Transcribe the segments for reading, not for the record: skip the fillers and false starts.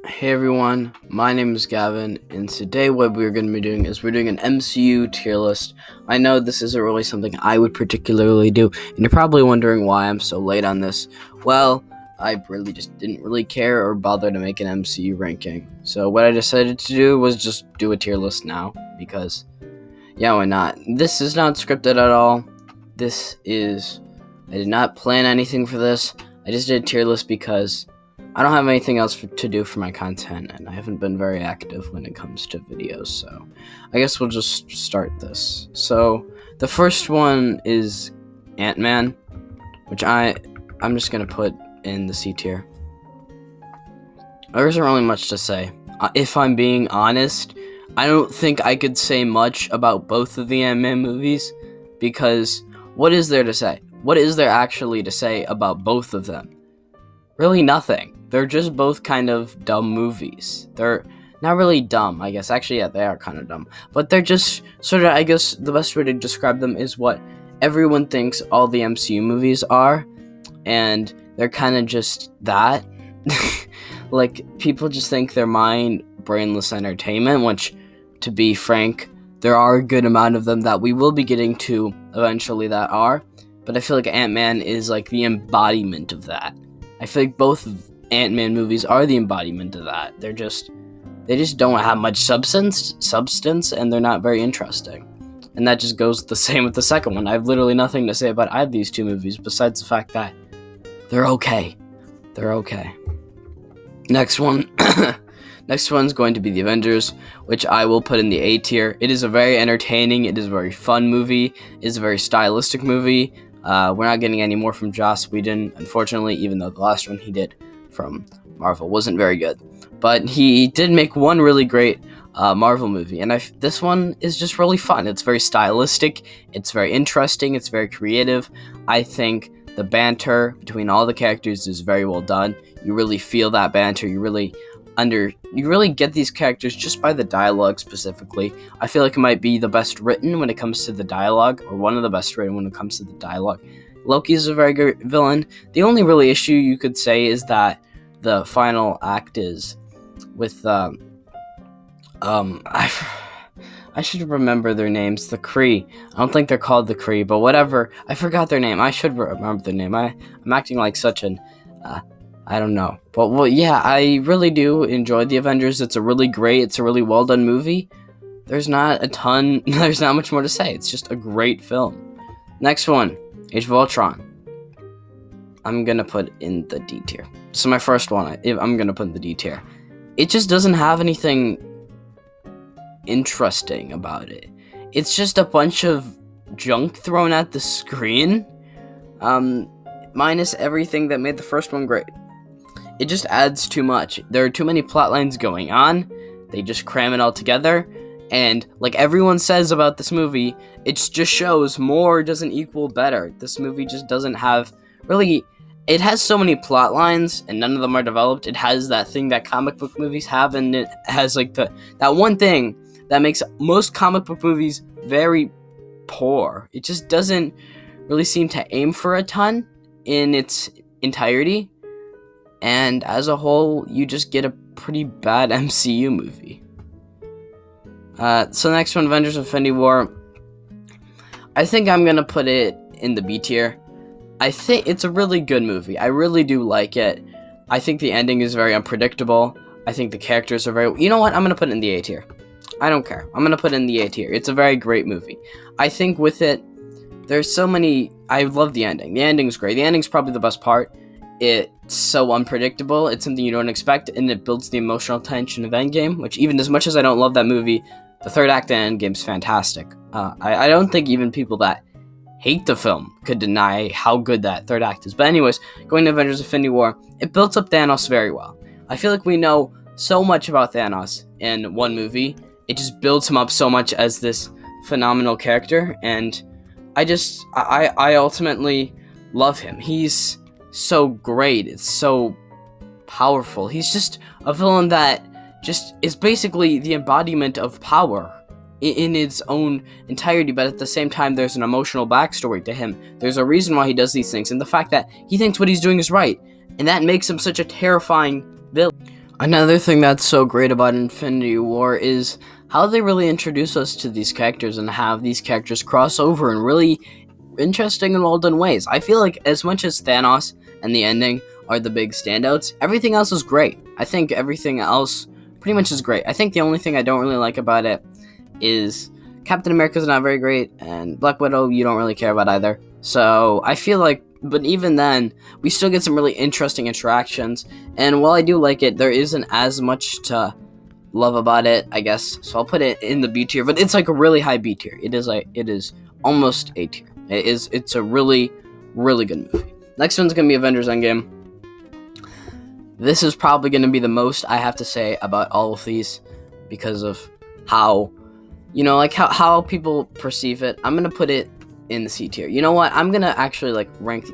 Hey everyone, my name is Gavin, and today what we're going to be doing is we're doing an MCU tier list. I know this isn't really something I would particularly do, and you're probably wondering why I'm so late on this. Well, I really just didn't really care or bother to make an MCU ranking. So what I decided to do was just do a tier list now, because, yeah, why not? This is not scripted at all. I did not plan anything for this. I just did a tier list because I don't have anything else to do for my content, and I haven't been very active when it comes to videos, so I guess we'll just start this. So, the first one is Ant-Man, which I'm just gonna put in the C tier. There isn't really much to say. If I'm being honest, I don't think I could say much about both of the Ant-Man movies, because what is there to say? What is there actually to say about both of them? Really nothing. They're just both kind of dumb movies. They're not really dumb, I guess. Actually, yeah, they are kind of dumb. But they're just sort of, I guess, the best way to describe them is what everyone thinks all the MCU movies are. And they're kind of just that. Like, people just think they're brainless entertainment, which, to be frank, there are a good amount of them that we will be getting to eventually that are. But I feel like Ant-Man is like the embodiment of that. I feel like both Ant-Man movies are the embodiment of that. They just don't have much substance, and they're not very interesting. And that just goes the same with the second one. I have literally nothing to say about either of these two movies besides the fact that they're okay. They're okay. Next one. Next one's going to be The Avengers, which I will put in the A tier. It is a very entertaining, it is a very fun movie, it is a very stylistic movie. We're not getting any more from Joss Whedon, unfortunately, even though the last one he did from Marvel wasn't very good. But he did make one really great Marvel movie, and this one is just really fun. It's very stylistic, it's very interesting, it's very creative. I think the banter between all the characters is very well done. You really feel that banter, you really get these characters just by the dialogue specifically. I feel like it might be the best written when it comes to the dialogue, or one of the best written when it comes to the dialogue. Loki is a very good villain. The only really issue you could say is that the final act is with I should remember their names. The Kree. I don't think they're called the Kree, but whatever. I forgot their name. I should remember their name. I'm acting like such an I don't know. But, well, yeah, I really do enjoy The Avengers. It's a really well done movie. There's not much more to say. It's just a great film. Next one, Age of Ultron. I'm going to put in the D tier. So my first one, I'm going to put in the D tier. It just doesn't have anything interesting about it. It's just a bunch of junk thrown at the screen, minus everything that made the first one great. It just adds too much. There are too many plot lines going on. They just cram it all together. And like everyone says about this movie, it just shows more doesn't equal better. This movie just doesn't have really... It has so many plot lines, and none of them are developed. It has that thing that comic book movies have, and it has like that one thing that makes most comic book movies very poor. It just doesn't really seem to aim for a ton in its entirety. And as a whole, you just get a pretty bad MCU movie. So next one, Avengers Infinity War. I think I'm going to put it in the B tier. I think it's a really good movie. I really do like it. I think the ending is very unpredictable. I think the characters are very... You know what? I'm going to put it in the A tier. I don't care. I'm going to put it in the A tier. It's a very great movie. I think with it, there's so many... I love the ending. The ending's great. The ending's probably the best part. It's so unpredictable. It's something you don't expect, and it builds the emotional tension of Endgame, which even as much as I don't love that movie, the third act in Endgame's fantastic. I don't think even people that hate the film could deny how good that third act is. But anyways, going to Avengers Infinity War, it builds up Thanos very well. I feel like we know so much about Thanos in one movie. It just builds him up so much as this phenomenal character, and I ultimately love him. He's so great. It's so powerful. He's just a villain that just is basically the embodiment of power in its own entirety, but at the same time there's an emotional backstory to him. There's a reason why he does these things, and the fact that he thinks what he's doing is right, and that makes him such a terrifying villain. Another thing that's so great about Infinity War is how they really introduce us to these characters and have these characters cross over in really interesting and well done ways. I feel like as much as Thanos and the ending are the big standouts, everything else is great. I think everything else pretty much is great. I think the only thing I don't really like about it is Captain America's not very great, and Black Widow you don't really care about either. So I feel like, but even then, we still get some really interesting interactions. And while I do like it, there isn't as much to love about it, I guess. So I'll put it in the B tier, but it's like a really high B tier. It is almost A tier. It's a really, really good movie. Next one's gonna be Avengers Endgame. This is probably gonna be the most I have to say about all of these because of how, like how people perceive it. I'm gonna put it in the C tier. You know what? I'm gonna actually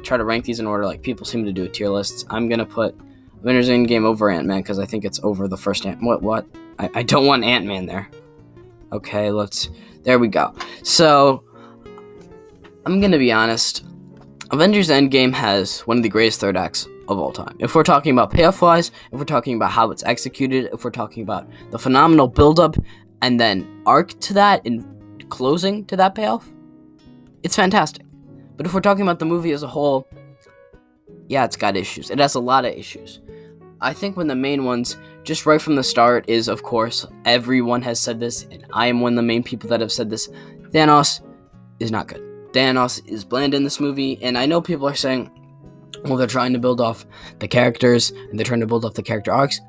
try to rank these in order like people seem to do with tier lists. I'm gonna put Avengers Endgame over Ant-Man because I think it's over the first What? I don't want Ant-Man there. Okay, there we go. So, I'm gonna be honest. Avengers Endgame has one of the greatest third acts of all time. If we're talking about payoff-wise, if we're talking about how it's executed, if we're talking about the phenomenal build-up and then arc to that and closing to that payoff, it's fantastic. But if we're talking about the movie as a whole, yeah, it's got issues. It has a lot of issues. I think one of the main ones, just right from the start, is, of course, everyone has said this, and I am one of the main people that have said this, Thanos is not good. Thanos is bland in this movie, and I know people are saying, well, they're trying to build off the characters, and they're trying to build off the character arcs.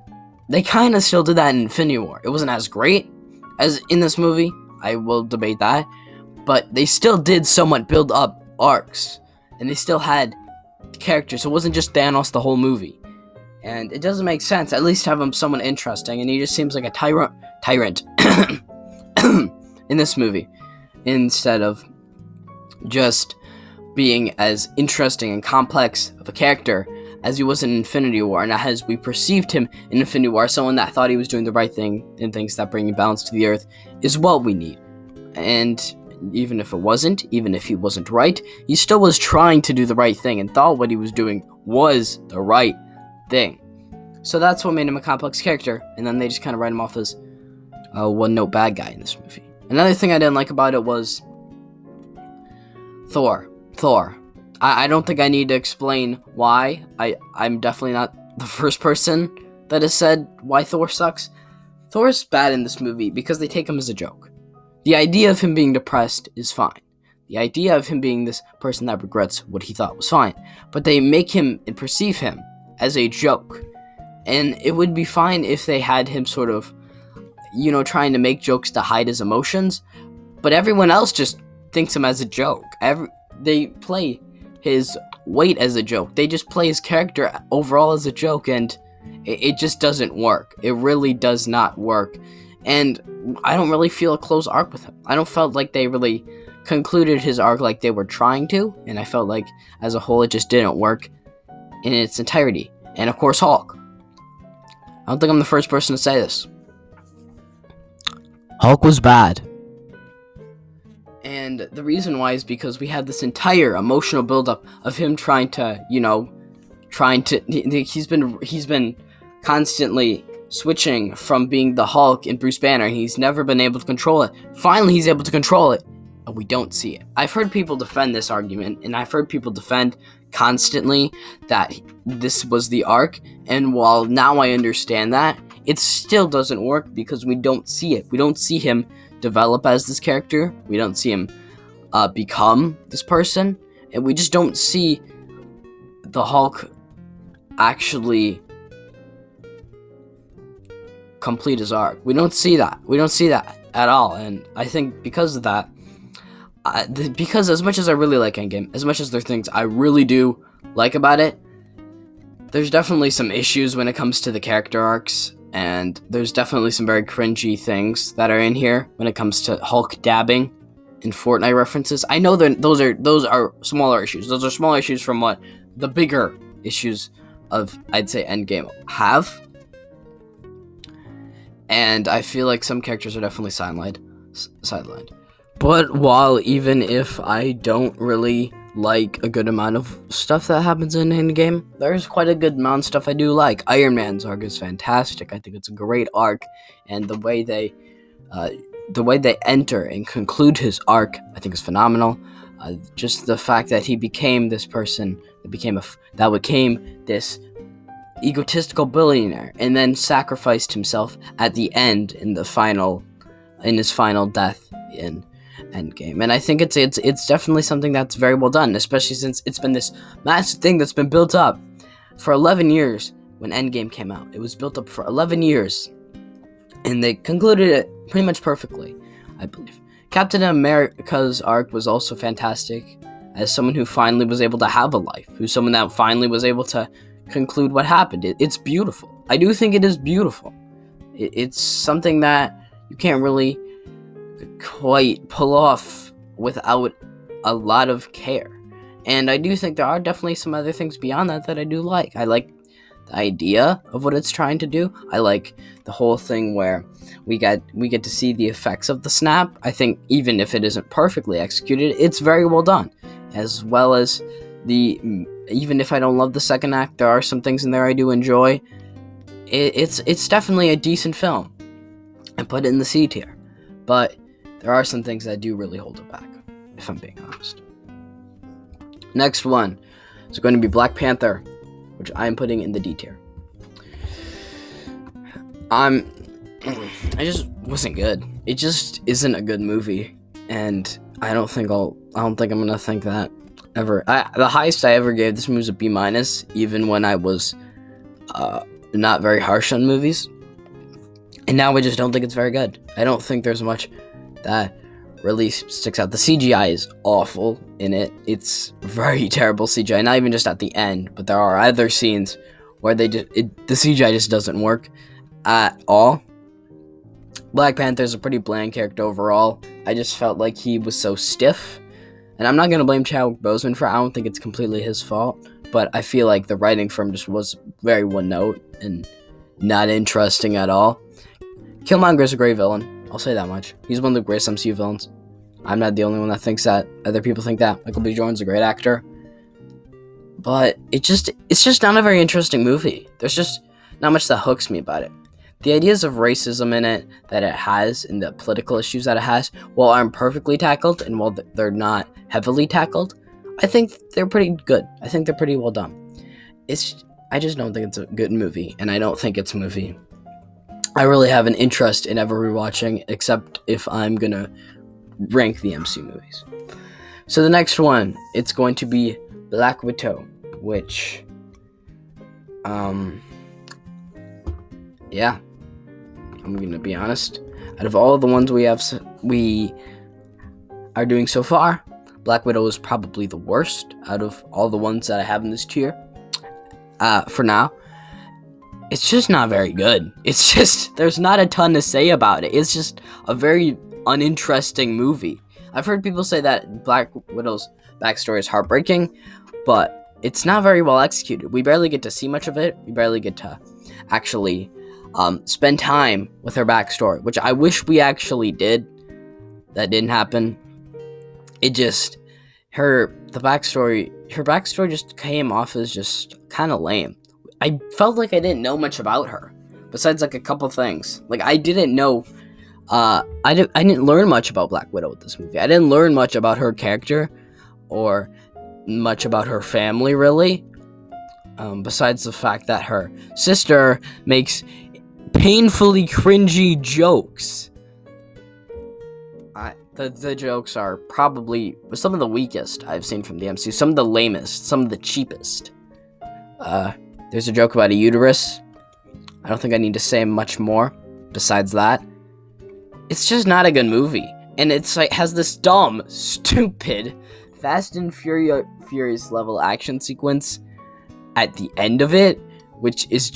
They kind of still did that in Infinity War. It wasn't as great as in this movie. I will debate that. But they still did somewhat build up arcs, and they still had characters. It wasn't just Thanos the whole movie. And it doesn't make sense. At least have him someone interesting, and he just seems like a tyrant in this movie, instead of just being as interesting and complex of a character as he was in Infinity War, and as we perceived him in Infinity War, someone that thought he was doing the right thing and things that bring balance to the earth is what we need. And even if it wasn't, even if he wasn't right, he still was trying to do the right thing and thought what he was doing was the right thing. So that's what made him a complex character, and then they just kind of write him off as a one-note bad guy in this movie. Another thing I didn't like about it was Thor. I don't think I need to explain why. I'm definitely not the first person that has said why Thor sucks. Thor's bad in this movie because they take him as a joke. The idea of him being depressed is fine. The idea of him being this person that regrets what he thought was fine. But they make him and perceive him as a joke. And it would be fine if they had him sort of, trying to make jokes to hide his emotions. But everyone else just thinks him as a joke. They play his weight as a joke. They just play his character overall as a joke, and it just doesn't work. It really does not work. And I don't really feel a close arc with him. I don't felt like they really concluded his arc like they were trying to, and I felt like as a whole it just didn't work in its entirety. And of course, Hulk. I don't think I'm the first person to say this. Hulk was bad. And the reason why is because we had this entire emotional buildup of him trying to, he's been constantly switching from being the Hulk and Bruce Banner. He's never been able to control it. Finally, he's able to control it, and we don't see it. I've heard people defend this argument, and I've heard people defend constantly that this was the arc, and while now I understand that, it still doesn't work because we don't see it. We don't see him develop as this character. We don't see him become this person, and we just don't see the Hulk actually complete his arc. We don't see that. We don't see that at all, and I think because of that, because as much as I really like Endgame, as much as there are things I really do like about it, there's definitely some issues when it comes to the character arcs, and there's definitely some very cringy things that are in here when it comes to Hulk dabbing and Fortnite references. I know that those are smaller issues. Those are smaller issues from what the bigger issues of, I'd say, Endgame have. And I feel like some characters are definitely sidelined. But while even if I don't really like a good amount of stuff that happens in Endgame. There's quite a good amount of stuff I do like. Iron Man's arc is fantastic. I think it's a great arc, and the way they enter and conclude his arc, I think, is phenomenal. Just the fact that he became this person that became this egotistical billionaire, and then sacrificed himself at the end in his final death in Endgame. And I think it's definitely something that's very well done, especially since it's been this massive thing that's been built up for 11 years. When Endgame came out, it was built up for 11 years, and they concluded it pretty much perfectly, I believe. Captain America's arc was also fantastic, as someone who finally was able to have a life, who's someone that finally was able to conclude what happened. It's beautiful. I do think it is beautiful. It's something that you can't really quite pull off without a lot of care. And I do think there are definitely some other things beyond that I do like. I like the idea of what it's trying to do. I like the whole thing where we get to see the effects of the snap. I think even if it isn't perfectly executed, it's very well done. As well as even if I don't love the second act, there are some things in there I do enjoy. It's definitely a decent film. I put it in the C tier. But there are some things that do really hold it back, if I'm being honest. Next one is going to be Black Panther, which I'm putting in the D tier. I just wasn't good. It just isn't a good movie, and I don't think I'm gonna think that ever. The highest I ever gave this movie was a B-, even when I was not very harsh on movies. And now I just don't think it's very good. I don't think there's much that really sticks out. The CGI is awful in it. It's very terrible CGI, not even just at the end, but there are other scenes where the CGI just doesn't work at all. Black Panther's a pretty bland character overall. I just felt like he was so stiff. And I'm not going to blame Chadwick Boseman for it. I don't think it's completely his fault. But I feel like the writing for him just was very one note and not interesting at all. Killmonger's a great villain. I'll say that much. He's one of the greatest MCU villains. I'm not the only one that thinks that. Other people think that. Michael B. Jordan's a great actor. But it's just not a very interesting movie. There's just not much that hooks me about it. The ideas of racism in it that it has and the political issues that it has, while aren't perfectly tackled and while they're not heavily tackled, I think they're pretty good. I think they're pretty well done. I just don't think it's a good movie, and I don't think it's a movie I really have an interest in ever rewatching, except if I'm gonna rank the MCU movies. So the next one, it's going to be Black Widow, which, yeah, I'm gonna be honest. Out of all the ones we are doing so far, Black Widow is probably the worst out of all the ones that I have in this tier. For now, it's just not very good. It's just, there's not a ton to say about it. It's just a very uninteresting movie. I've heard people say that Black Widow's backstory is heartbreaking, but it's not very well executed. We barely get to see much of it. We barely get to actually spend time with her backstory, which I wish we actually did. That didn't happen. It just, her backstory just came off as just kind of lame. I felt like I didn't know much about her, besides like a couple things. Like I didn't know, I didn't learn much about Black Widow with this movie. I didn't learn much about her character, or much about her family really. Besides the fact that her sister makes painfully cringy jokes. The jokes are probably some of the weakest I've seen from the MCU. Some of the lamest, some of the cheapest. There's a joke about a uterus. I don't think I need to say much more besides that. It's just not a good movie. And it's like, has this dumb, stupid, Fast and Furious level action sequence at the end of it, which is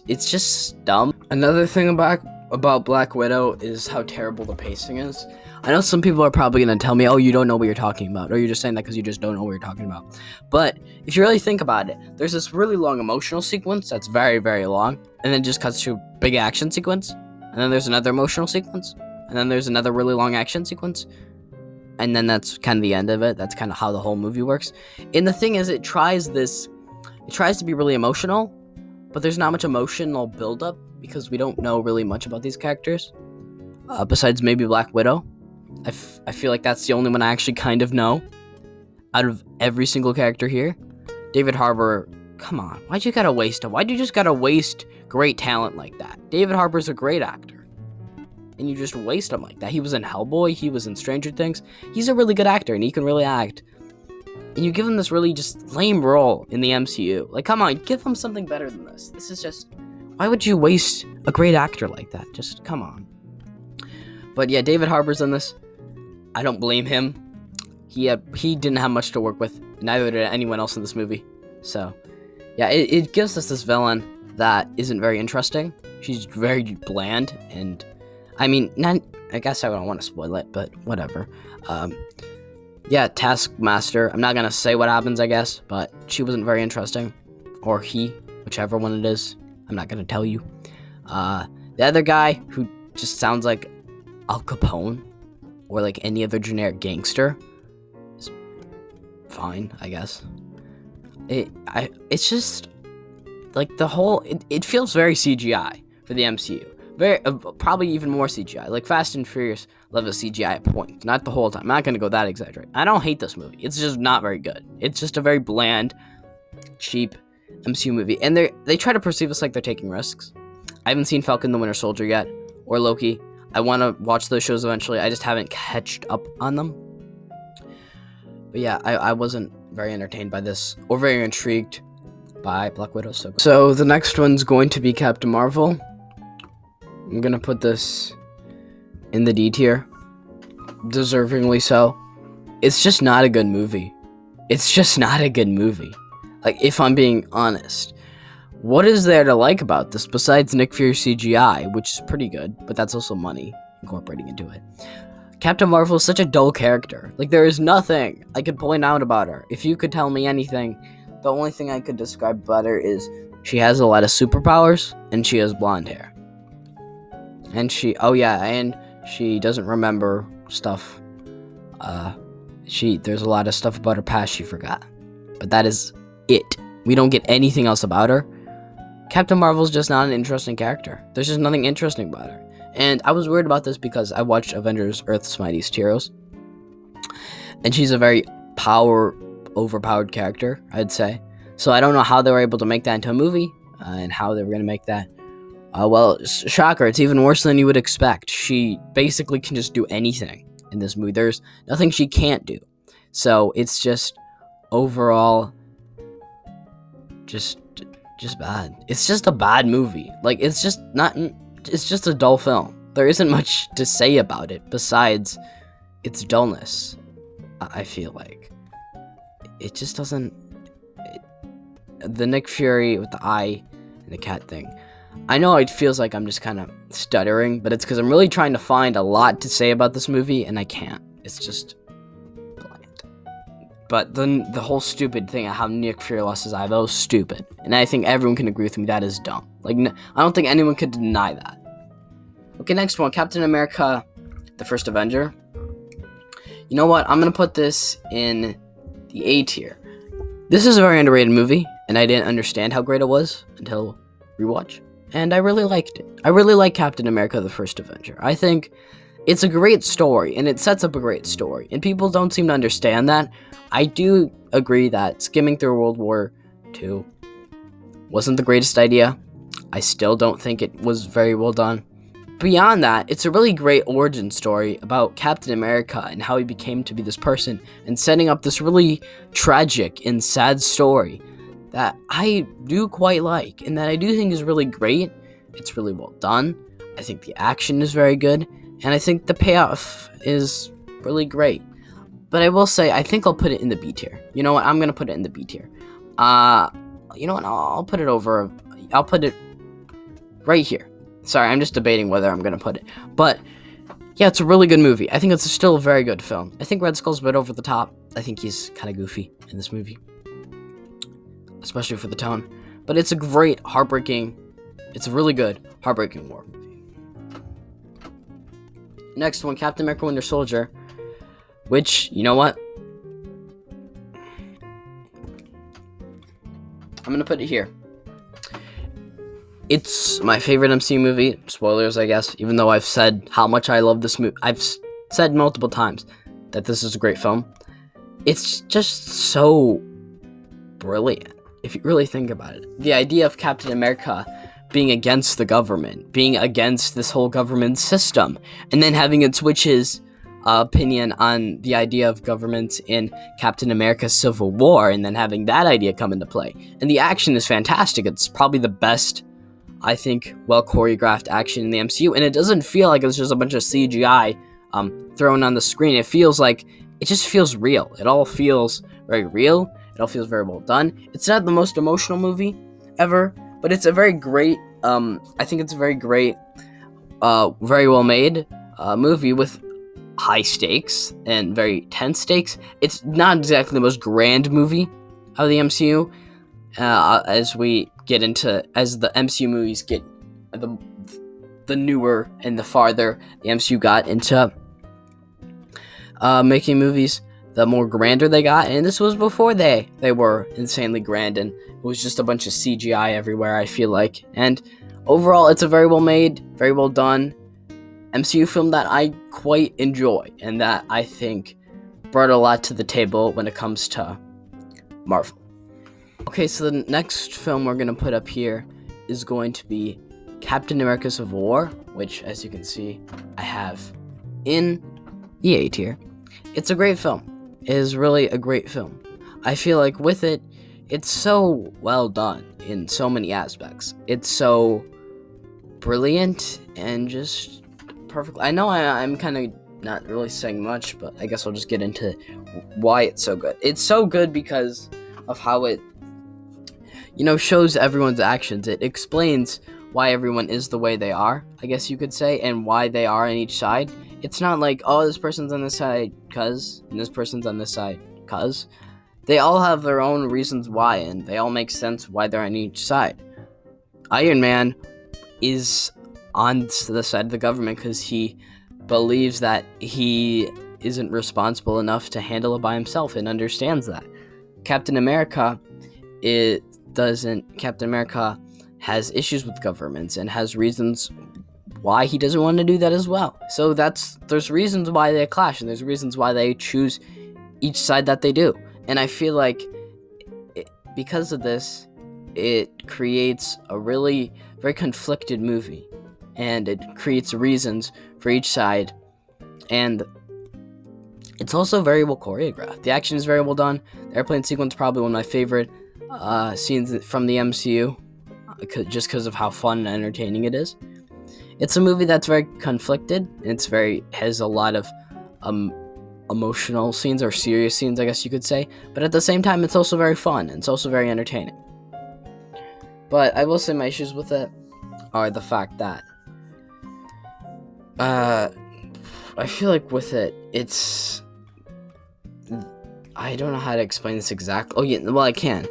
it's just dumb. Another thing about Black Widow is how terrible the pacing is. I know some people are probably going to tell me, oh, you don't know what you're talking about, or you're just saying that because you just don't know what you're talking about. But if you really think about it, there's this really long emotional sequence that's very, very long, and then it just cuts to a big action sequence, and then there's another emotional sequence, and then there's another really long action sequence, and then that's kind of the end of it. That's kind of how the whole movie works. And the thing is, it tries to be really emotional, but there's not much emotional buildup because we don't know really much about these characters, besides maybe Black Widow. I feel like that's the only one I actually kind of know out of every single character here. David Harbour, come on, why'd you just gotta waste great talent like that? David Harbour's a great actor, and you just waste him like that. He was in Hellboy, he was in Stranger Things. He's a really good actor, and he can really act. And you give him this really just lame role in the MCU. Like, come on, give him something better than this. This is just, why would you waste a great actor like that? Just, come on. But yeah, David Harbour's in this. I don't blame him. He didn't have much to work with. Neither did anyone else in this movie. So, yeah, it gives us this villain that isn't very interesting. She's very bland, and I mean, I guess I don't want to spoil it, but whatever. Yeah, Taskmaster. I'm not gonna say what happens, I guess, but she wasn't very interesting, or he, whichever one it is. I'm not gonna tell you. The other guy who just sounds like Al Capone, or like any other generic gangster, is fine, I guess. It's just like the whole. It feels very CGI for the MCU. Very probably even more CGI. Like Fast and Furious level CGI at points, not the whole time. I'm not gonna go that exaggerate. I don't hate this movie. It's just not very good. It's just a very bland, cheap MCU movie, and they try to perceive us like they're taking risks. I haven't seen Falcon the Winter Soldier yet, or Loki. I want to watch those shows eventually. I just haven't catched up on them. But yeah, I wasn't very entertained by this, or very intrigued by Black Widow. So the next one's going to be Captain Marvel. I'm gonna put this in the D tier, deservingly so. It's just not a good movie. Like, if I'm being honest. What is there to like about this besides Nick Fury CGI, which is pretty good, but that's also money incorporating into it. Captain Marvel is such a dull character. Like, there is nothing I could point out about her. If you could tell me anything, the only thing I could describe about her is she has a lot of superpowers, and she has blonde hair. And she doesn't remember stuff. There's a lot of stuff about her past she forgot. But that is it. We don't get anything else about her. Captain Marvel's just not an interesting character. There's just nothing interesting about her. And I was worried about this because I watched Avengers Earth's Mightiest Heroes. And she's a very overpowered character, I'd say. So I don't know how they were able to make that into a movie, and how they were going to make that. Well, shocker, it's even worse than you would expect. She basically can just do anything in this movie. There's nothing she can't do. So it's just overall just bad. It's just a bad movie. Like, it's just a dull film. There isn't much to say about it besides its dullness. I feel like it just doesn't. The Nick Fury with the eye and the cat thing. I know it feels like I'm just kind of stuttering, but it's because I'm really trying to find a lot to say about this movie, and I can't. It's just bland. But then the whole stupid thing of how Nick Fury lost his eye, that was stupid. And I think everyone can agree with me that is dumb. Like, I don't think anyone could deny that. Okay, next one, Captain America, the First Avenger. You know what? I'm going to put this in the A tier. This is a very underrated movie, and I didn't understand how great it was until rewatch. And I really liked it. I really like Captain America, the First Avenger. I think it's a great story, and it sets up a great story. And people don't seem to understand that. I do agree that skimming through World War II wasn't the greatest idea. I still don't think it was very well done. Beyond that, it's a really great origin story about Captain America and how he became to be this person, and setting up this really tragic and sad story that I do quite like, and that I do think is really great. It's really well done. I think the action is very good, and I think the payoff is really great. But I will say, I think I'll put it in the B tier. You know what? I'm gonna put it in the B tier. You know what? I'll put it right here. Sorry, I'm just debating whether I'm gonna put it. But yeah, it's a really good movie. I think it's still a very good film. I think Red Skull's a bit over the top. I think he's kind of goofy in this movie, especially for the tone. But it's a great, it's a really good, heartbreaking war movie. Next one, Captain America Winter Soldier. which, you know what? I'm going to put it here. It's my favorite MCU movie. Spoilers, I guess, even though I've said how much I love this movie. I've said multiple times that this is a great film. It's just so brilliant, if you really think about it. The idea of Captain America being against the government, being against this whole government system, and then having it switch his opinion on the idea of government in Captain America Civil War, and then having that idea come into play. And the action is fantastic. It's probably the best, I think, well choreographed action in the MCU, and it doesn't feel like it's just a bunch of CGI thrown on the screen. It just feels real. It all feels very real. It all feels very well done. It's not the most emotional movie ever, but it's a very great, I think it's a very great, very well made movie with high stakes and very tense stakes. It's not exactly the most grand movie of the MCU, as the MCU movies get the newer and the farther the MCU got into making movies, the more grander they got. And this was before they were insanely grand, and it was just a bunch of CGI everywhere, I feel like. And overall, it's a very well made, very well done MCU film that I quite enjoy, and that I think brought a lot to the table when it comes to Marvel. Okay, so the next film we're going to put up here is going to be Captain America Civil War, which, as you can see, I have in the A tier. It's a great film. It is really a great film. I feel like with it, it's so well done in so many aspects. It's so brilliant and just perfect. I know I'm kind of not really saying much, but I guess I'll just get into why it's so good. It's so good because of how it, shows everyone's actions. It explains why everyone is the way they are, I guess you could say, and why they are on each side. It's not like, oh, this person's on this side cuz, and this person's on this side cuz. They all have their own reasons why, and they all make sense why they're on each side. Iron Man is on the side of the government because he believes that he isn't responsible enough to handle it by himself and understands that. Captain America has issues with governments and has reasons why he doesn't want to do that as well. So there's reasons why they clash, and there's reasons why they choose each side that they do. And I feel like because of this, it creates a really very conflicted movie, and it creates reasons for each side, and it's also very well choreographed. The action is very well done. The airplane sequence is probably one of my favorite scenes from the MCU, just because of how fun and entertaining it is. It's a movie that's very conflicted. Has a lot of emotional scenes, or serious scenes, I guess you could say. But at the same time, it's also very fun, and it's also very entertaining. But I will say my issues with it are the fact that I feel like with it, I don't know how to explain this exactly. Oh yeah, well I can.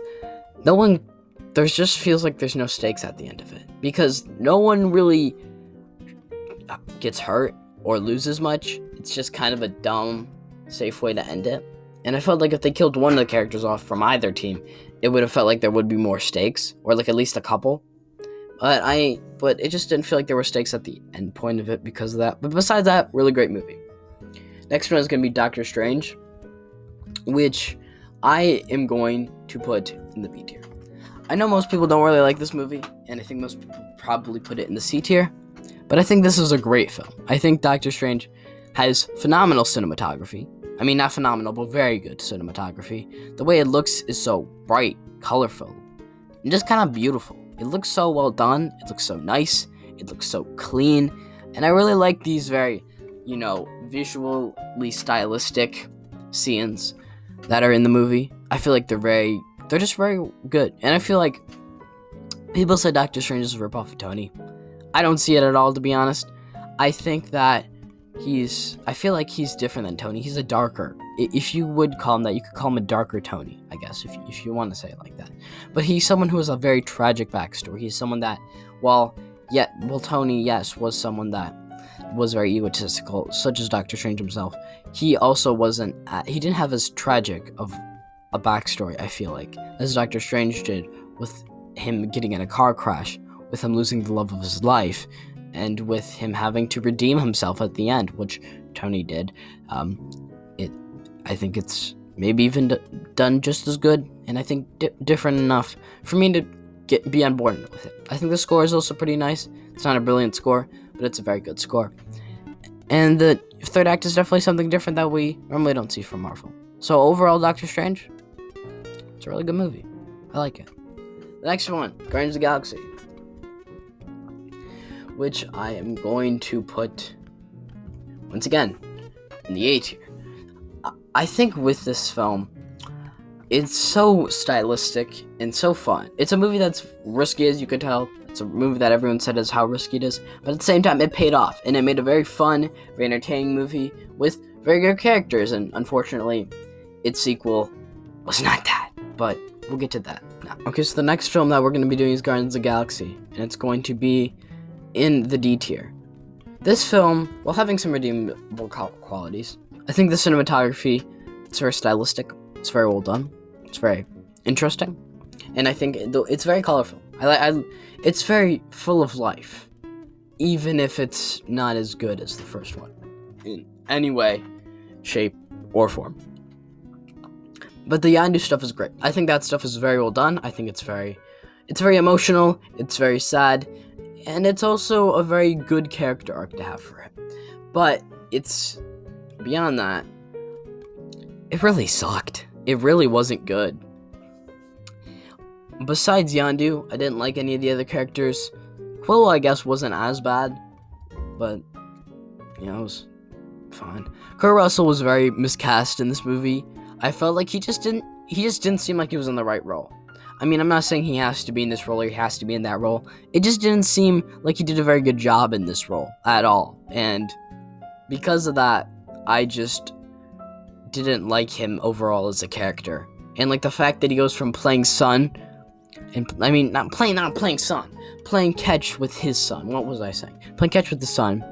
There just feels like there's no stakes at the end of it, because no one really gets hurt or loses much. It's just kind of a dumb, safe way to end it. And I felt like if they killed one of the characters off from either team, it would have felt like there would be more stakes, or like at least a couple. But it just didn't feel like there were stakes at the end point of it because of that. But besides that, really great movie. Next one is going to be Doctor Strange, which I am going to put in the B tier. I know most people don't really like this movie, and I think most people probably put it in the C tier, but I think this is a great film. I think Doctor Strange has phenomenal cinematography. I mean, not phenomenal, but very good cinematography. The way it looks is so bright, colorful, and just kind of beautiful. It looks so well done. It looks so nice. It looks so clean. And I really like these very, visually stylistic scenes that are in the movie. I feel like they're just very good. And I feel like people say Doctor Strange is a ripoff of Tony. I don't see it at all, to be honest. I think that I feel like he's different than Tony. He's a darker, if you would call him that, you could call him a darker Tony, I guess, if you want to say it like that. But he's someone who has a very tragic backstory. He's someone that, Tony, yes, was someone that was very egotistical, such as Doctor Strange himself. He also wasn't. He didn't have as tragic of a backstory, I feel like, as Doctor Strange did, with him getting in a car crash, with him losing the love of his life, and with him having to redeem himself at the end, which Tony did. I think it's maybe even done just as good, and I think different enough for me to be on board with it. I think the score is also pretty nice. It's not a brilliant score, but it's a very good score. And the third act is definitely something different that we normally don't see from Marvel. So overall, Doctor Strange, it's a really good movie. I like it. The next one, Guardians of the Galaxy, which I am going to put, once again, in the A tier. I think with this film, it's so stylistic and so fun. It's a movie that's risky, as you could tell. It's a movie that everyone said is how risky it is. But at the same time, it paid off. And it made a very fun, very entertaining movie with very good characters. And unfortunately, its sequel was not that. But we'll get to that now. Okay, so the next film that we're going to be doing is Guardians of the Galaxy. And it's going to be in the D tier. This film, while having some redeemable qualities, I think the cinematography, it's very stylistic. It's very well done. It's very interesting. And I think it's very colorful. It's very full of life. Even if it's not as good as the first one. In any way, shape, or form. But the Yondu stuff is great. I think that stuff is very well done. I think it's very emotional. It's very sad. And it's also a very good character arc to have for him. But it's beyond that, it really sucked. It really wasn't good. Besides Yondu, I didn't like any of the other characters. Quill, I guess, wasn't as bad, but it was fine. Kurt Russell was very miscast in this movie. I felt like he just didn't seem like he was in the right role. I mean, I'm not saying he has to be in this role or he has to be in that role. It just didn't seem like he did a very good job in this role at all. And because of that, I just didn't like him overall as a character. And like the fact that he goes from playing son, and I mean not playing son, playing catch with his son. What was I saying? Playing catch with the son.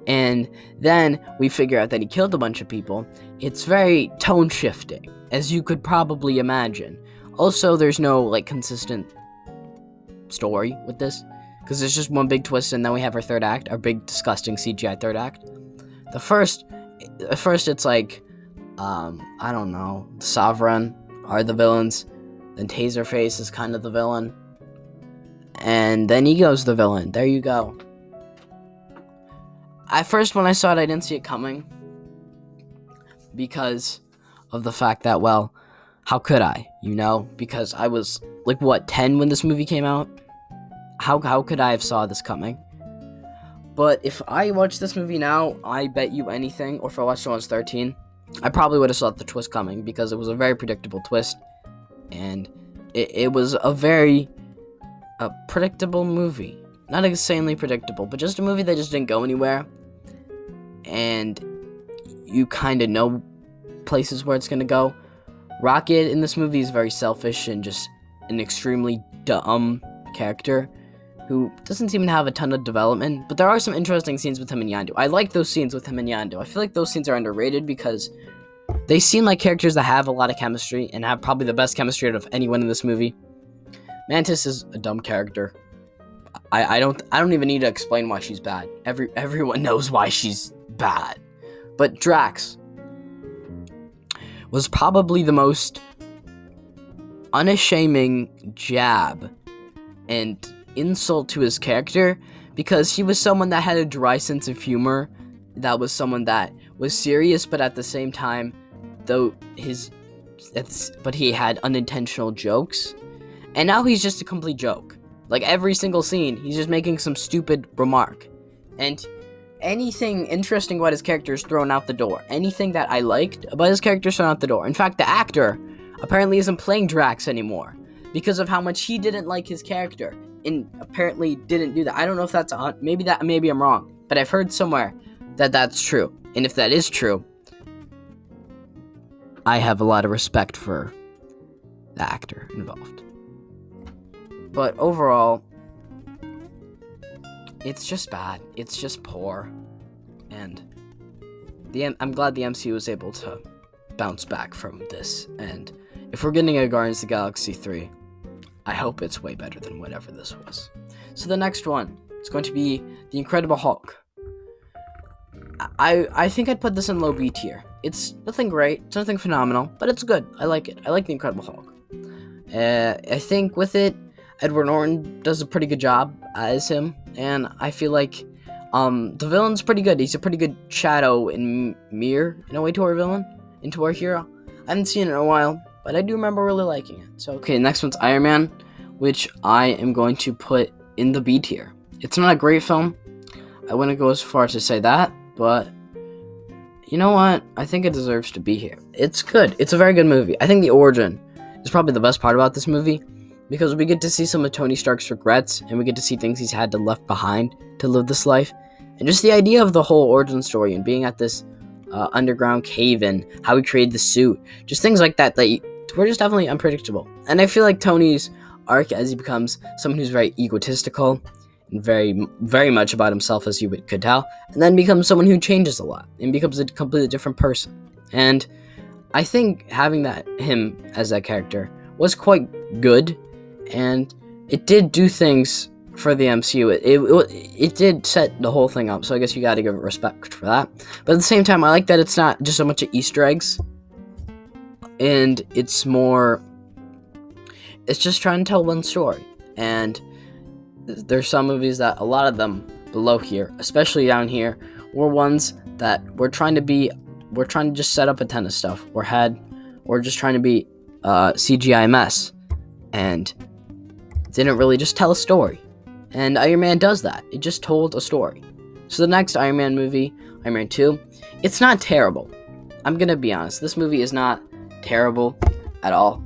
And then we figure out that he killed a bunch of people. It's very tone shifting, as you could probably imagine. Also, there's no like consistent story with this, because it's just one big twist, and then we have our third act, our big disgusting CGI third act. At first it's like, I don't know, the Sovereign are the villains, then Taserface is kind of the villain, and then Ego's the villain. There you go. At first, when I saw it, I didn't see it coming, because of the fact that, well, how could I, because I was, 10 when this movie came out? How could I have saw this coming? But if I watch this movie now, I bet you anything, or if I watched it when I was 13, I probably would have saw the twist coming, because it was a very predictable twist, and it was a very predictable movie. Not insanely predictable, but just a movie that just didn't go anywhere, and you kind of know places where it's going to go. Rocket in this movie is very selfish and just an extremely dumb character who doesn't seem to have a ton of development, but there are some interesting scenes with him and Yondu. I like those scenes with him and Yondu. I feel like those scenes are underrated because they seem like characters that have a lot of chemistry and have probably the best chemistry out of anyone in this movie. Mantis is a dumb character. I don't even need to explain why she's bad. Everyone knows why she's bad. But Drax was probably the most unashaming jab and insult to his character, because he was someone that had a dry sense of humor, that was someone that was serious, but at the same time, but he had unintentional jokes, and now he's just a complete joke. Like every single scene, he's just making some stupid remark, and anything interesting about his character is thrown out the door. Anything that I liked about his character is thrown out the door. In fact, the actor apparently isn't playing Drax anymore because of how much he didn't like his character, and apparently didn't do that. I don't know if that's maybe I'm wrong, but I've heard somewhere that that's true. And if that is true, I have a lot of respect for the actor involved. But overall, it's just bad. It's just poor. And I'm glad the MCU was able to bounce back from this. And if we're getting a Guardians of the Galaxy 3, I hope it's way better than whatever this was. So the next one is going to be The Incredible Hulk. I think I'd put this in low B tier. It's nothing great, it's nothing phenomenal, but it's good. I like it. I like The Incredible Hulk. I think with it, Edward Norton does a pretty good job as him, and I feel like the villain's pretty good. He's a pretty good shadow and mirror in a way to our villain, into our hero. I haven't seen it in a while, but I do remember really liking it. So okay, next one's Iron Man, which I am going to put in the B tier. It's not a great film. I wouldn't go as far to say that, but you know what? I think it deserves to be here. It's good. It's a very good movie. I think the origin is probably the best part about this movie, because we get to see some of Tony Stark's regrets, and we get to see things he's had to left behind to live this life. And just the idea of the whole origin story and being at this underground cave and how he created the suit. Just things like that were just definitely unpredictable. And I feel like Tony's arc as he becomes someone who's very egotistical and very, very much about himself, as you could tell, and then becomes someone who changes a lot and becomes a completely different person. And I think having him as that character was quite good, and it did do things for the MCU. It did set the whole thing up, so I guess you gotta give it respect for that. But at the same time, I like that it's not just a bunch of Easter eggs, and it's just trying to tell one story. And there's some movies that, a lot of them below here, especially down here, were ones that we're trying to just set up a ton of stuff. We're just trying to be CGI mess, and didn't really just tell a story. And Iron Man does that. It just told a story. So the next Iron Man movie, Iron Man 2, it's not terrible. I'm gonna be honest. This movie is not terrible at all.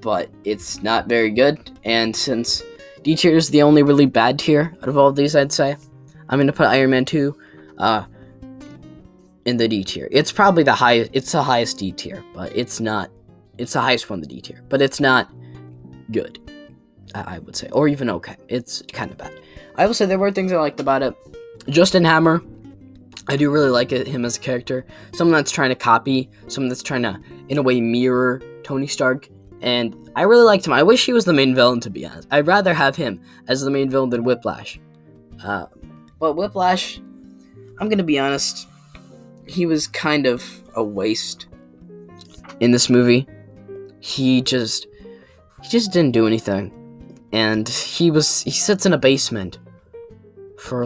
But it's not very good. And since D tier is the only really bad tier out of all of these, I'd say, I'm gonna put Iron Man 2 in the D tier. It's probably the highest. It's the highest D tier, but it's not. It's the highest one, the D tier, but it's not good, I would say, or even okay. It's kind of bad. I will say there were things I liked about it. Justin Hammer, I do really like him as a character. Someone that's trying to copy, someone that's trying to, in a way, mirror Tony Stark. And I really liked him. I wish he was the main villain, to be honest. I'd rather have him as the main villain than Whiplash. But Whiplash, I'm gonna be honest, he was kind of a waste in this movie. He just didn't do anything. And he sits in a basement for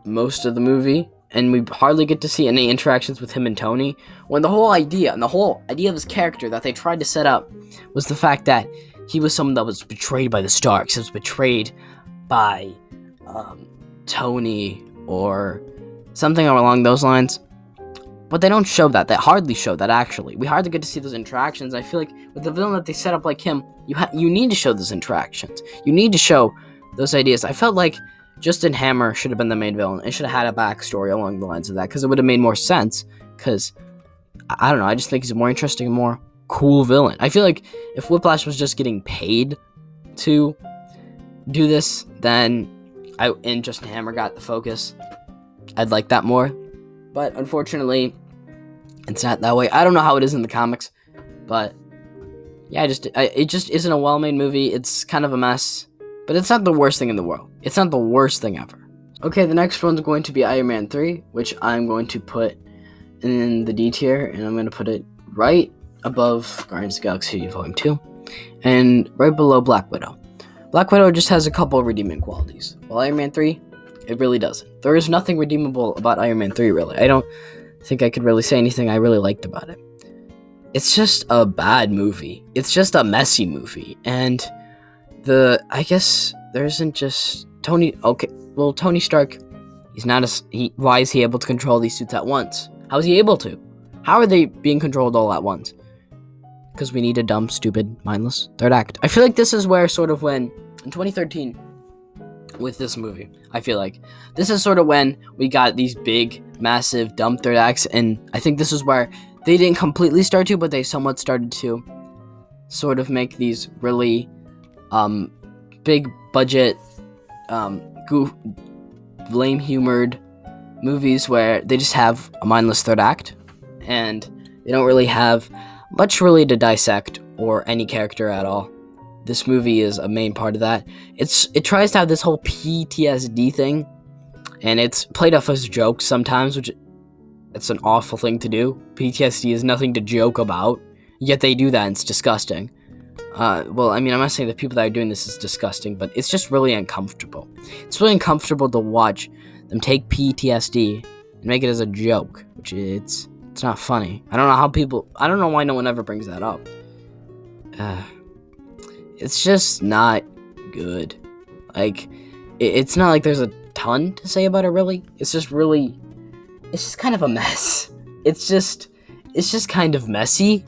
most of the movie, and we hardly get to see any interactions with him and Tony, when the whole idea of his character that they tried to set up was the fact that he was someone that was betrayed by the Starks. He was betrayed by Tony or something along those lines. But they don't show that. They hardly show that, actually. We hardly get to see those interactions. I feel like with the villain that they set up like him, you need to show those interactions. You need to show those ideas. I felt like Justin Hammer should have been the main villain. It should have had a backstory along the lines of that, because it would have made more sense. Because, I don't know, I just think he's a more interesting and more cool villain. I feel like if Whiplash was just getting paid to do this, and Justin Hammer got the focus, I'd like that more. But unfortunately, it's not that way. I don't know how it is in the comics, but yeah, it just isn't a well-made movie. It's kind of a mess, but it's not the worst thing in the world. It's not the worst thing ever. Okay, the next one's going to be Iron Man 3, which I'm going to put in the D tier, and I'm going to put it right above Guardians of the Galaxy Volume 2, and right below Black Widow. Black Widow just has a couple redeeming qualities, while Iron Man 3, it really doesn't. There is nothing redeemable about Iron Man 3, really. I don't think I could really say anything I really liked about it. It's just a bad movie. It's just a messy movie. And I guess there isn't just Tony. Okay, well, Tony Stark, why is he able to control these suits at once? How is he able to? How are they being controlled all at once? Because we need a dumb, stupid, mindless third act. I feel like this is where sort of when, in 2013, with this movie, I feel like this is sort of when we got these big, massive, dumb third acts, and I think this is where they didn't completely start to, but they somewhat started to sort of make these really big budget lame humored movies where they just have a mindless third act, and they don't really have much really to dissect or any character at all. This movie is a main part of that. It tries to have this whole PTSD thing, and it's played off as jokes sometimes, which it's an awful thing to do. PTSD is nothing to joke about, yet they do that, and it's disgusting. Well, I mean, I'm not saying the people that are doing this is disgusting, but it's just really uncomfortable. It's really uncomfortable to watch them take PTSD and make it as a joke, which it's not funny. I don't know why no one ever brings that up. It's just not good. Like, it's not like there's a ton to say about it, really. It's just kind of a mess. It's just kind of messy,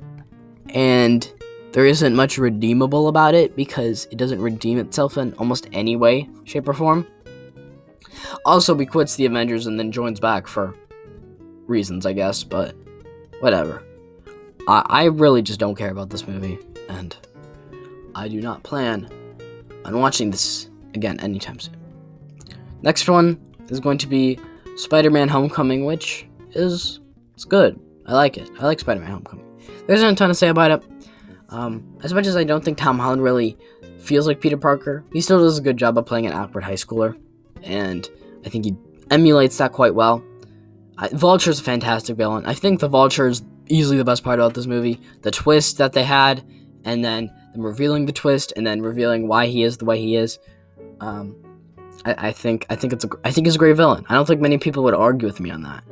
and there isn't much redeemable about it because it doesn't redeem itself in almost any way, shape, or form. Also, he quits the Avengers and then joins back for reasons, I guess, but whatever. I really just don't care about this movie, and I do not plan on watching this again anytime soon. Next one is going to be Spider-Man Homecoming, which it's good. I like it. I like Spider-Man Homecoming. There isn't a ton to say about it. As much as I don't think Tom Holland really feels like Peter Parker, he still does a good job of playing an awkward high schooler, and I think he emulates that quite well. Vulture's a fantastic villain. I think the Vulture is easily the best part about this movie. The twist that they had, and then them revealing the twist, and then revealing why he is the way he is. I think he's a great villain. I don't think many people would argue with me on that.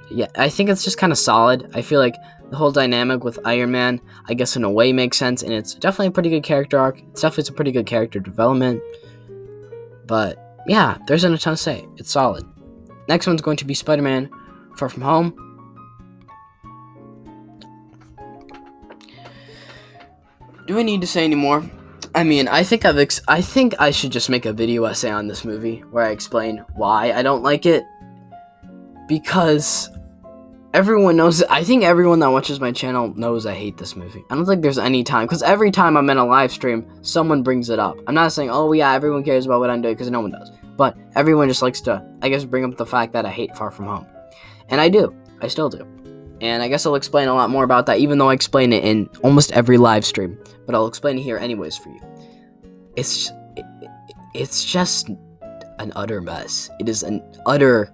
Yeah, I think it's just kind of solid. I feel like the whole dynamic with Iron Man, I guess in a way makes sense, and it's definitely a pretty good character arc. It's definitely some pretty good character development. But yeah, there isn't a ton to say. It's solid. Next one's going to be Spider-Man Far From Home. Do I need to say any more? I mean, I think I should just make a video essay on this movie where I explain why I don't like it. Because everyone knows, I think everyone that watches my channel knows I hate this movie. I don't think there's any time, because every time I'm in a live stream, someone brings it up. I'm not saying, oh yeah, everyone cares about what I'm doing, because no one does. But everyone just likes to, I guess, bring up the fact that I hate Far From Home. And I do. I still do. And I guess I'll explain a lot more about that, even though I explain it in almost every live stream. But I'll explain it here anyways for you. It's just an utter mess. It is an utter,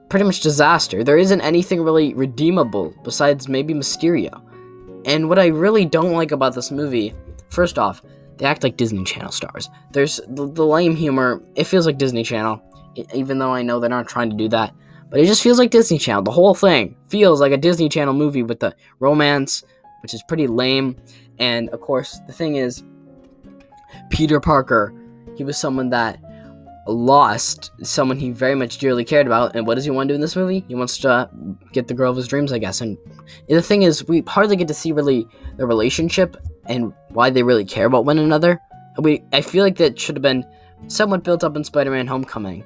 pretty much disaster. There isn't anything really redeemable besides maybe Mysterio. And what I really don't like about this movie, first off, they act like Disney Channel stars. There's the lame humor. It feels like Disney Channel, even though I know they're not trying to do that. But it just feels like Disney Channel. The whole thing feels like a Disney Channel movie with the romance, which is pretty lame. And, of course, the thing is, Peter Parker, he was someone that lost someone he very much dearly cared about. And what does he want to do in this movie? He wants to get the girl of his dreams, I guess. And the thing is, we hardly get to see really the relationship and why they really care about one another. I feel like that should have been somewhat built up in Spider-Man Homecoming.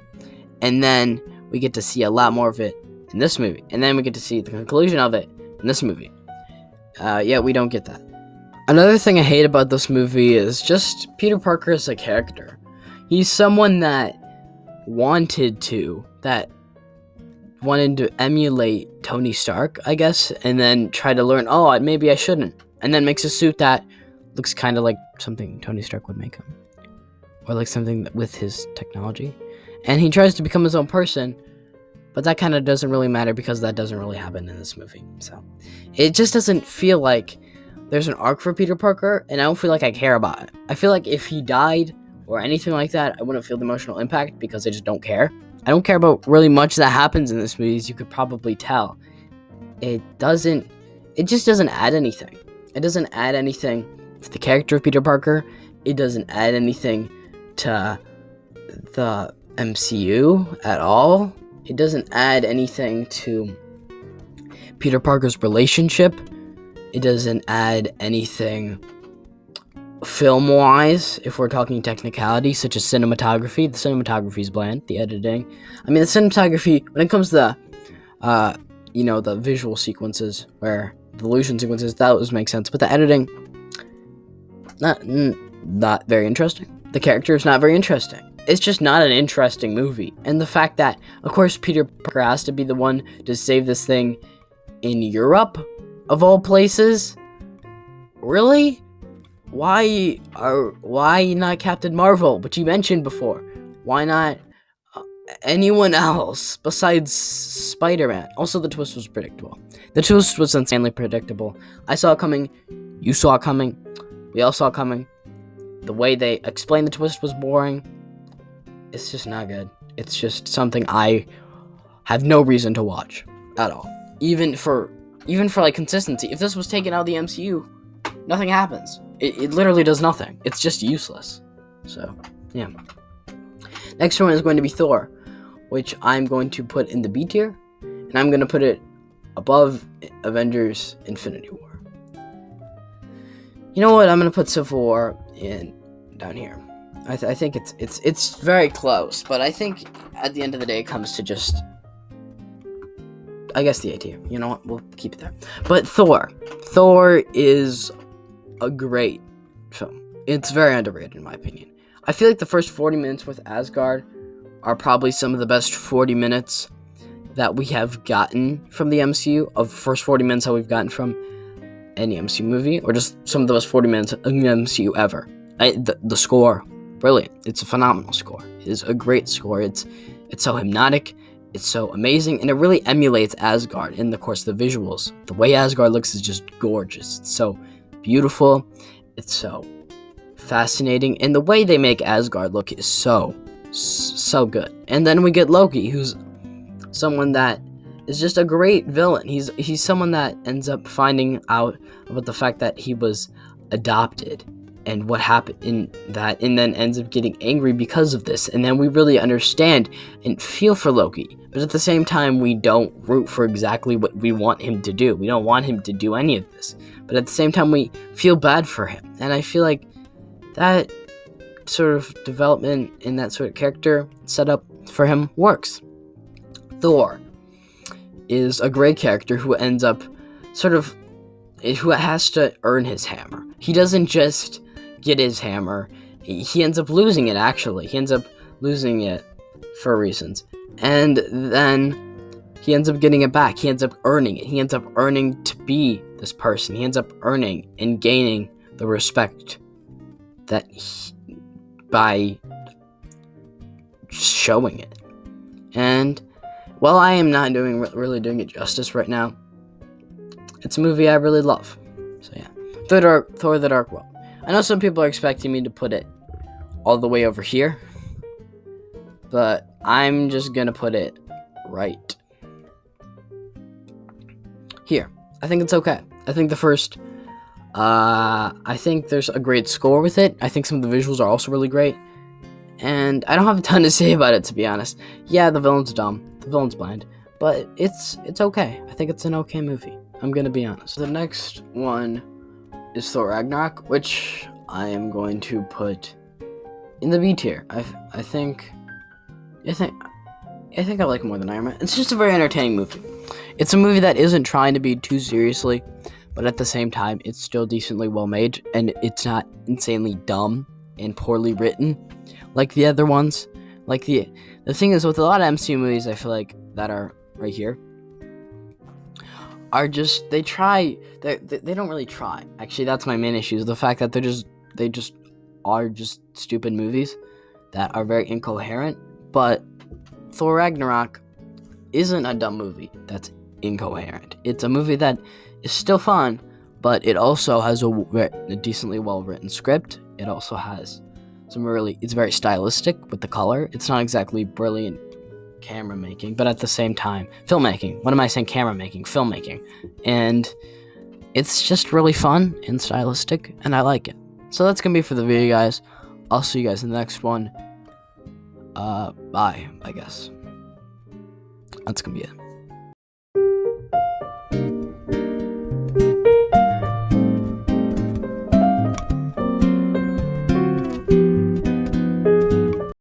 And then we get to see a lot more of it in this movie. And then we get to see the conclusion of it in this movie. Yeah, we don't get that. Another thing I hate about this movie is just Peter Parker as a character. He's someone that wanted to emulate Tony Stark, I guess, and then try to learn, oh, maybe I shouldn't. And then makes a suit that looks kind of like something Tony Stark would make him. Or like something with his technology. And he tries to become his own person, but that kind of doesn't really matter because that doesn't really happen in this movie. So it just doesn't feel like there's an arc for Peter Parker, and I don't feel like I care about it. I feel like if he died or anything like that, I wouldn't feel the emotional impact because I just don't care. I don't care about really much that happens in this movie, as you could probably tell. It just doesn't add anything. It doesn't add anything to the character of Peter Parker. It doesn't add anything to the MCU at all. It doesn't add anything to Peter Parker's relationship. It doesn't add anything film-wise, if we're talking technicality, such as cinematography. The cinematography is bland. The editing. I mean, the cinematography, when it comes to the visual sequences, where the illusion sequences, that would make sense. But the editing, not very interesting. The character is not very interesting. it's just not an interesting movie. And the fact that, of course, Peter Parker has to be the one to save this thing in Europe, of all places. Really? Why not Captain Marvel, which you mentioned before? Why not anyone else besides Spider-Man? Also, the twist was predictable. The twist was insanely predictable. I saw it coming. You saw it coming. We all saw it coming. The way they explained the twist was boring. It's just not good. It's just something I have no reason to watch at all. Even for like consistency. If this was taken out of the MCU, nothing happens. It literally does nothing. It's just useless. So, yeah. Next one is going to be Thor, which I'm going to put in the B tier, and I'm going to put it above Avengers Infinity War. You know what? I'm going to put Civil War down here. I think it's very close, but I think at the end of the day it comes to just, I guess, the A tier. You know what? We'll keep it there. But Thor is a great film. It's very underrated in my opinion. I feel like the first 40 minutes with Asgard are probably some of the best 40 minutes that we have gotten from the MCU, of the first 40 minutes that we've gotten from any MCU movie, or just some of the best 40 minutes in the MCU ever. The score, brilliant. It's a phenomenal score. It is a great score. It's so hypnotic. It's so amazing, and it really emulates Asgard. And of course, the visuals, the way Asgard looks is just gorgeous. It's so beautiful. It's so fascinating, and the way they make Asgard look is so good. And then we get Loki, who's someone that is just a great villain. He's someone that ends up finding out about the fact that he was adopted and what happened in that, and then ends up getting angry because of this. And then we really understand and feel for Loki, but at the same time we don't root for exactly what we want him to do. We don't want him to do any of this, but at the same time we feel bad for him. And I feel like that sort of development in that sort of character setup for him works. Thor is a great character who ends up who has to earn his hammer. He doesn't just get his hammer. He ends up losing it, actually. He ends up losing it for reasons. And then he ends up getting it back. He ends up earning it. He ends up earning to be this person. He ends up earning and gaining the respect that by showing it. And while I am not really doing it justice right now, it's a movie I really love. So yeah, Thor: The Dark World. I know some people are expecting me to put it all the way over here, but I'm just gonna put it right here. I think it's okay. I think the first, I think there's a great score with it. I think some of the visuals are also really great, and I don't have a ton to say about it, to be honest. Yeah, the villain's dumb. The villain's blind, but it's okay. I think it's an okay movie. I'm gonna be honest. The next one is Thor Ragnarok, which I am going to put in the B tier. I think I like it more than Iron Man. It's just a very entertaining movie. It's a movie that isn't trying to be too seriously, but at the same time, it's still decently well made, and it's not insanely dumb and poorly written like the other ones. Like the thing is, with a lot of MCU movies, I feel like that are right here are just they don't really try. Actually, that's my main issue, is the fact that they just are stupid movies that are very incoherent. But Thor Ragnarok isn't a dumb movie that's incoherent. It's a movie that is still fun, but it also has a decently well written script. It also has it's very stylistic with the color. It's not exactly brilliant camera making, but at the same time, filmmaking. What am I saying? Camera making, filmmaking. And it's just really fun and stylistic, and I like it. So that's gonna be for the video, guys. I'll see you guys in the next one. Bye, I guess. That's gonna be it.